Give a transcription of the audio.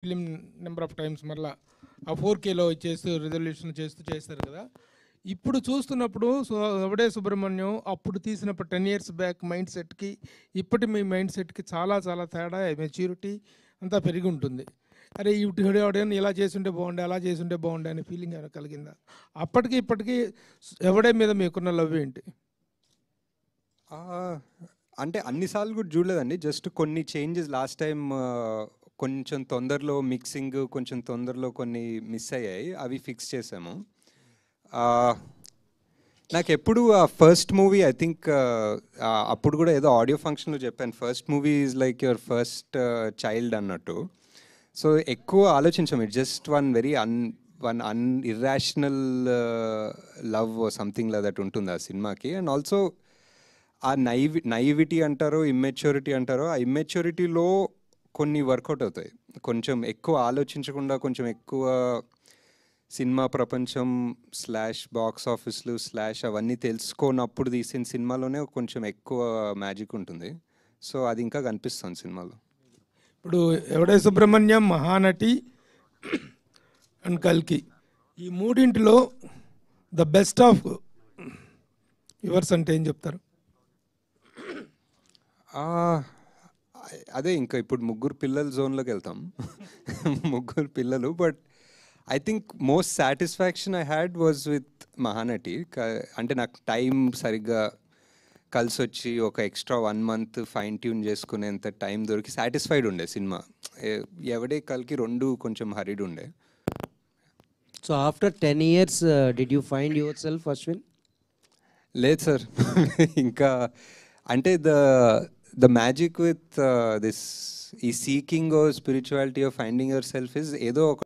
Film number of times మళ్ళీ ఆ 4Kలో చేస్తూ రిజల్యూషన్ చేస్తారు కదా. ఇప్పుడు చూస్తున్నప్పుడు ఎవడే సుబ్రహ్మణ్యం అప్పుడు తీసినప్పుడు 10 years బ్యాక్ మైండ్ సెట్కి ఇప్పటి మీ మైండ్ సెట్కి చాలా చాలా తేడా, మెచ్యూరిటీ అంతా పెరిగి ఉంటుంది. అరే ఎవడైనా ఇలా చేసుంటే బాగుండే, అలా చేసుంటే బాగుండే అనే ఫీలింగ్ ఏమైనా కలిగిందా? అప్పటికి ఇప్పటికీ ఎవడే మీద మీకున్న లవ్ ఏంటి? అంటే అన్నిసార్లు కూడా చూడలేదండి. జస్ట్ కొన్ని చేంజెస్ లాస్ట్ టైం కొంచెం తొందరలో మిక్సింగ్, కొంచెం తొందరలో కొన్ని మిస్ అయ్యాయి, అవి ఫిక్స్ చేసాము. నాకు ఎప్పుడు ఆ ఫస్ట్ మూవీ ఐ థింక్ అప్పుడు కూడా ఏదో ఆడియో ఫంక్షన్లో చెప్పాను, first movie is like your first child అన్నట్టు. సో ఎక్కువ ఆలోచించాము. It just one irrational love something like that ఉంటుంది ఆ సినిమాకి. అండ్ ఆల్సో ఆ నైవిటీ అంటారో ఇమ్మెచ్యూరిటీ అంటారో, ఆ ఇమ్మెచ్యూరిటీలో కొన్ని వర్కౌట్ అవుతాయి. కొంచెం ఎక్కువ ఆలోచించకుండా, కొంచెం ఎక్కువ సినిమా ప్రపంచం స్లాష్ బాక్స్ ఆఫీస్లు స్లాష్ అవన్నీ తెలుసుకోనప్పుడు తీసిన సినిమాలోనే కొంచెం ఎక్కువ మ్యాజిక్ ఉంటుంది. సో అది ఇంకా కనిపిస్తుంది సినిమాలో. ఇప్పుడు ఎవడే సుబ్రహ్మణ్యం, మహానటి అండ్ కల్కి, ఈ మూడింటిలో ద బెస్ట్ ఆఫ్ యువర్స్ అంటే ఏం చెప్తారు? అదే ఇంకా ఇప్పుడు ముగ్గురు పిల్లల జోన్లోకి వెళ్తాం. ముగ్గురు పిల్లలు. But I think most satisfaction I had was with Mahanati. అంటే నాకు టైం సరిగ్గా కలిసి వచ్చి ఒక ఎక్స్ట్రా 1 month ఫైన్ ట్యూన్ చేసుకునేంత టైం దొరికి సాటిస్ఫైడ్ ఉండే సినిమా. ఎవడే కల్కి రెండు కొంచెం హరిడ్ ఉండే. So after 10 years did you find yourself, Ashwin? లేదు సార్. ఇంకా అంటే ద మ్యాజిక్ విత్ దిస్ ఈ seeking or spirituality or finding yourself is ఏదో ఒక